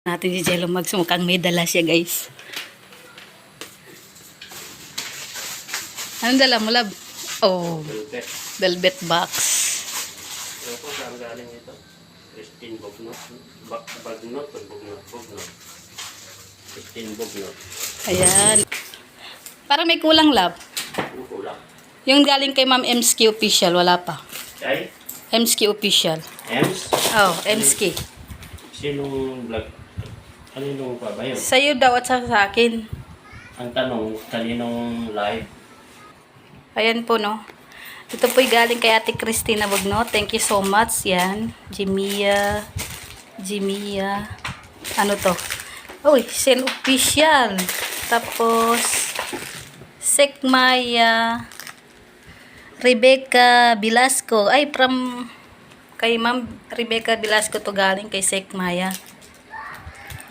Natin si Jello magsumukang may dala siya, guys. Anong dala mo, love? Oh, velvet box. Ano po saan galing ito? Christine Bognot. Bagnot. Christine Bognot. Ayan. Parang may kulang, love. Ano kulang? Yung galing kay Ma'am MSK Official, wala pa. Kay? MSK Official. Ems? Oh, MSK. Sinong vlog? Kaninong pa ba yun? Sa'yo daw at sa akin. Ang tanong, kaninong live? Ayan po, no. Ito po'y galing kay Ate Christina Bognot. Thank you so much. Yan. Jimia. Ano to? Uy, Sen Official. Tapos, Sekmaya. Rebecca Velasco. Ay, from kay Ma'am Rebecca Velasco to galing kay Sekmaya.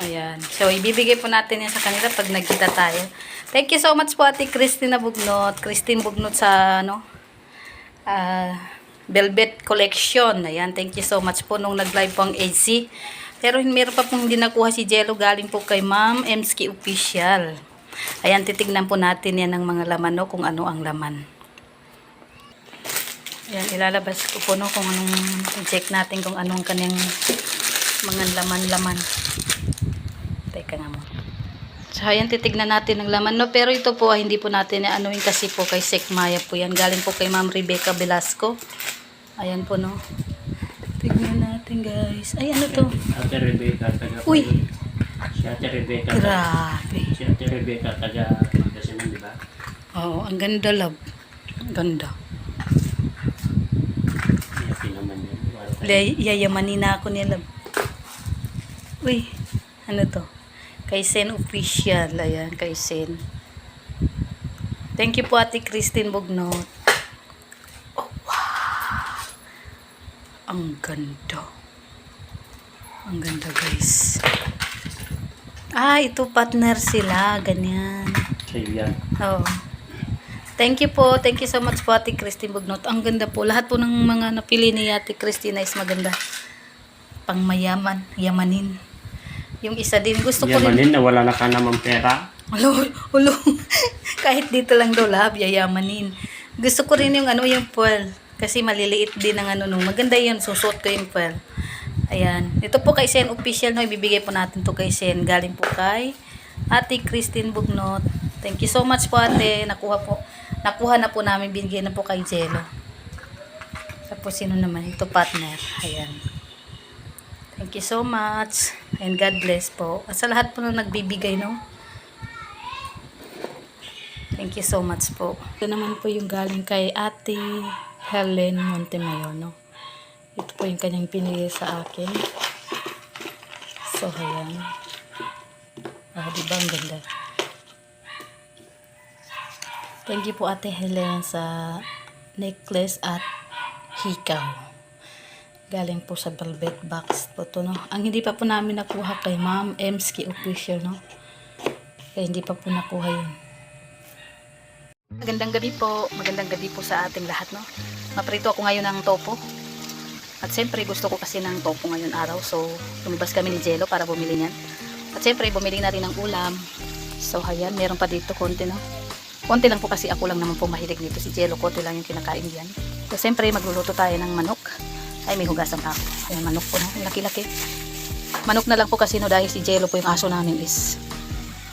Ayan. So, ibibigay po natin yan sa kanila pag nagkita tayo. Thank you so much po, Ate Christina Bognot. Christine Bognot sa, Velvet Collection. Ayan. Thank you so much po nung nag-live po ang AC. Pero meron pa pong hindi nakuha si Jello. Galing po kay Ma'am MSK Official. Ayan. Titignan po natin yan ng mga laman, no, kung ano ang laman. Ayan. Ilalabas ko po, no, kung anong check natin kung anong kanyang mga laman-laman. Teka nga mo. So, ayan, titignan natin ang laman, no? Pero ito po, hindi po natin anuin kasi po kay Sekmaya po yan. Galing po kay Ma'am Rebecca Velasco. Ayan po, no? Tignan natin, guys. Ay, ano to? Ate Rebecca, taga... Uy! Si Ate Rebecca. Grabe. Si Ate Rebecca, taga Pangasinan, di ba? Oo, ang ganda, love. Ang ganda. Yapi naman yun. Yayamanin na ako niya, love. Uy, ano to? Kay Sen Official. Ayan, kay Sen. Thank you po, Ate Christine Bognot. Oh, wow. Ang ganda. Ang ganda, guys. Ah, ito partner sila. Ganyan. Sa'yo yan. Oo. Thank you po. Thank you so much po, Ate Christine Bognot. Ang ganda po. Lahat po ng mga napili ni Ate Christine is maganda. Pang mayaman. Yamanin. Yung isa din, gusto ko rin. Yamanin na wala na ka naman pera. Ulo. Kahit dito lang daw, love, yayamanin. Gusto ko rin yung yung pearl. Kasi maliliit din ang nung. Maganda yun, susuot ko yung pearl. Ayan. Ito po kay Sen Official, no? Ibibigay po natin to kay Sen. Galing po kay Ate Christine Bognot. Thank you so much po, ate. Nakuha na po namin, binigay na po kay Jello. Tapos sino naman? Ito partner. Ayan. Thank you so much. And God bless po. At sa lahat po na nagbibigay, no? Thank you so much po. Ito naman po yung galing kay Ate Helen Montemayor, no? Ito po yung kanyang pinili sa akin. So, ayan. Diba ang ganda? Thank you po, Ate Helen, sa necklace at hikaw. Galing po sa velvet box po to, no? Ang hindi pa po namin nakuha kay Ma'am MSK Official, no? Kaya hindi pa po nakuha yun. Magandang gabi po. Magandang gabi po sa ating lahat, no? Maprito ako ngayon ng topo. At siyempre, gusto ko kasi ng topo ngayon araw. So, lumabas kami ni Jello para bumili niyan. At siyempre, bumili na rin ng ulam. So, ayan. Meron pa dito konti, no? Konti lang po kasi ako lang naman po mahilig dito. Si Jello, konti lang yung kinakain diyan. So, siyempre, magluluto tayo ng manok. Ay, may hugasan pa ako. Ayan, manok po, no? Laki-laki. Manok na lang po kasi, no? Dahil si Jello po yung aso namin is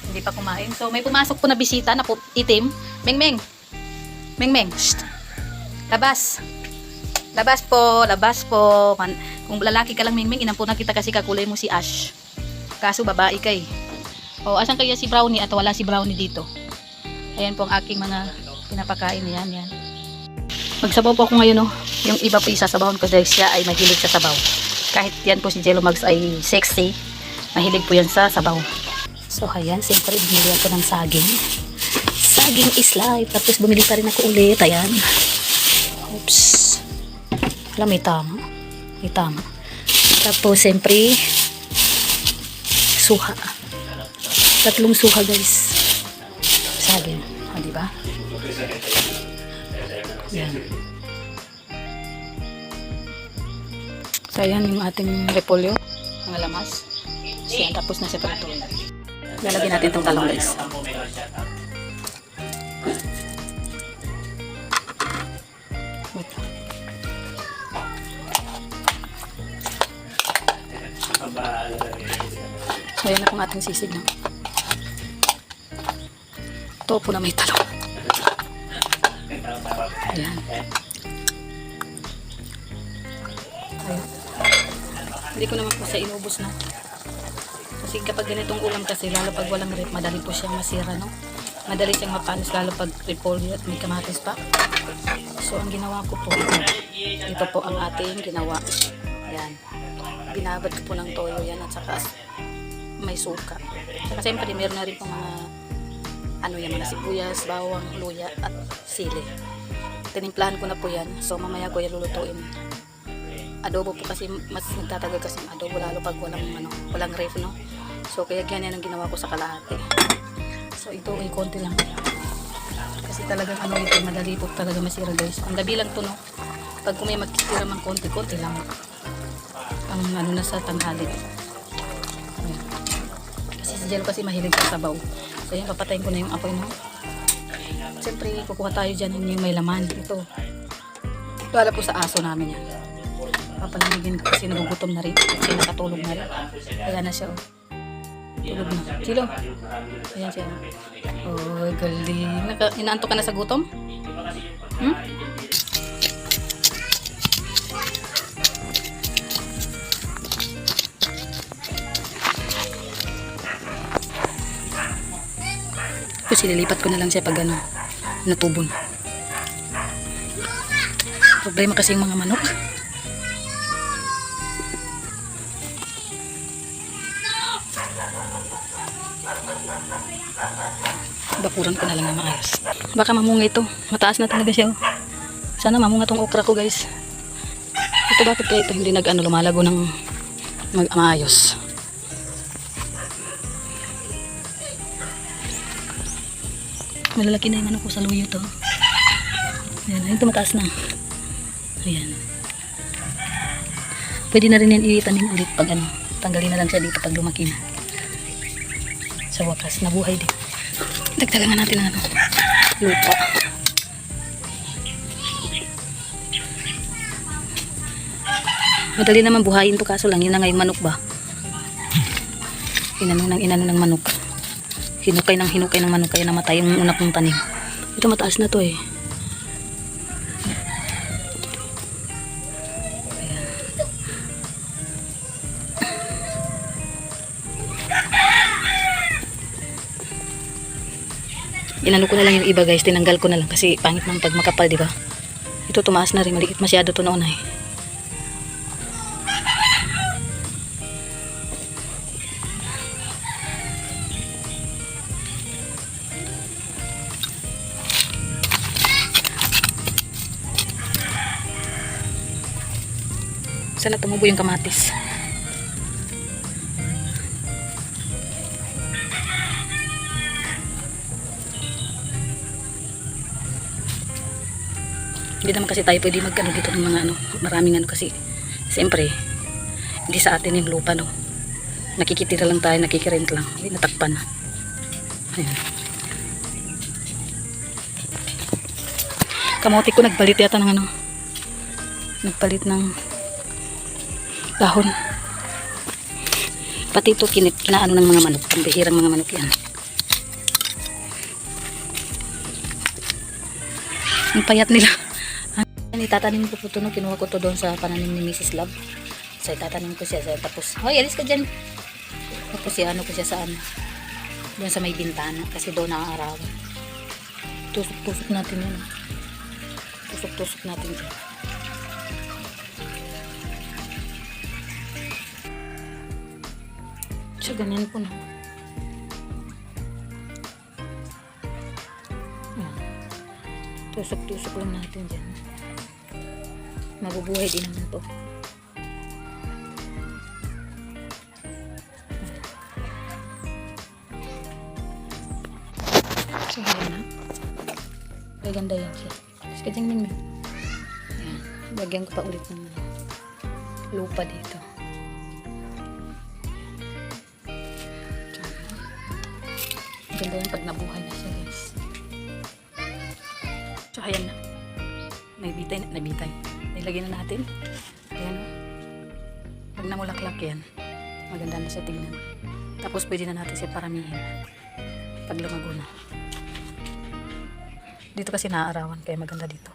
hindi pa kumain. So, may pumasok po na bisita na po, itim. Meng. Shht. Labas. Labas po. Kung lalaki ka lang, Meng, inampo na kita kasi kakulay mo si Ash. Kaso babae ka eh. O, asan kaya si Brownie? At wala si Brownie dito. Ayan po ang aking mga pinapakain. Yan. Magsabaw po ako ngayon, no? Yung iba po isasabawon ko dahil siya ay mahilig sa sabaw. Kahit yan po si Jello Mags ay sexy, mahilig po yan sa sabaw. So, ayan. Siyempre, bumili ako ng saging. Saging is life. Tapos, bumili pa rin ako ulit. Ayan. Oops. Alam, may tama. Tapos, siyempre, suha. 3 suha, guys. Saging. O, diba? Yan. So, ayan yung ating repolyo. Mga lamas. So, yan, tapos na siya prito. Lalagyan natin itong talong guys. Wait. So, yan na kung ating sisig na. Topo na may talong. Ayan. Ayan. Hindi ko naman po siya inubos na. Kasi kapag ganitong ulam kasi, lalo pag walang rep, madali po siyang masira, no? Madali siyang mapanis, lalo pag repolyo at may kamatis pa. So, ang ginawa ko po, ito po ang ating ginawa. Ayan. Binabad ko po ng toyo yan at saka may suka. Saka siyempre, meron na rin po mga ano yan, mga sibuyas, bawang, luya at sili. Tinimplahan ko na po yan. So, mamaya ko yan lulutuin. Adobo po kasi mas nagtatagal kasi ang adobo lalo pag walang ref, no? So kaya ganyan ang ginawa ko sa kalahati. So ito ay konti lang. Kasi talagang ito madali po talaga masira guys. Ang gabi lang to, no? Pag kung may magtitira man konti-konti lang. Ang na sa tanghali. Ayan. Kasi si Jello kasi mahilig sa sabaw. So yan, papatayin ko na yung apoy, no? Siyempre kukuha tayo dyan yung may laman. Ito. Wala po sa aso namin yan. Papalamigin ko kasi nagugutom na rin. Kasi nakatulog na rin. Kaya na siya, oh. Tulog na. Silo. Ayan siya. Oh, galing. Inaantok ka na sa gutom? Hmm? Kasi lilipat ko na lang siya pag natubon. Problema kasi yung mga manok. Bakuran ko na lang na maayos. Baka mamunga ito. Mataas na talaga siya. Sana mamunga tong okra ko guys. Ito bakit kaya ito hindi lumalago ng maayos. Malalaki na yung ko sa luyo to. Ayan, ito mataas na. Ayan. Pwede na rin yan itanim ulit pag tanggalin na lang siya dito pag lumaki na. Sa wakas, nabuhay din. Dagdagan na natin ng lupa. Madali naman buhayin to, kaso lang yun na nga yung manok ba. Inano ng manok. Hinukay ng manok kaya namatay yung una kong tanim. Ito mataas na to eh. Inano ko na lang yung iba guys, tinanggal ko na lang kasi pangit ng pag makapal, di ba? Ito tumaas na rin, maliit masyado to noon eh. Sana tumubo yung kamatis. Hindi naman kasi tayo pwede dito ng mga maraming kasi siyempre hindi sa atin yung lupa, no? Nakikitira lang tayo, nakikirent lang, hindi natakpan na. Ayan. Kamote ko nagpalit yata ng nagpalit ng dahon. Pati ito kinaano ng mga manok, ang bihirang mga manok yan. Ang payat nila. Itatanim ko po ito, no? Kinuha ko ito doon sa pananim ni Mrs. Love. So itatanim ko siya. Tapos, hoy, alis ka dyan. Tapos ko siya sa doon sa may bintana. Kasi doon nakaarawan. Tusok-tusok natin yun. Tusok-tusok natin dyan. So ganyan po, no? Tusok-tusok lang natin dyan. Mabubuhay din naman to. So, ganyan na. Gaganda yan siya. Tapos ka dyan, Mingming. Ayan. Lagyan ko pa ulit ng lupa dito. Maganda yan pag nabuhay na siya, guys. So, ayan na. Nabitay. Nilagyan na natin. Ayan o. Pag namulaklak yan, maganda na siya tingnan. Tapos pwede na natin siya paramihin. Pag lumago na. Dito kasi naaarawan, kaya maganda dito.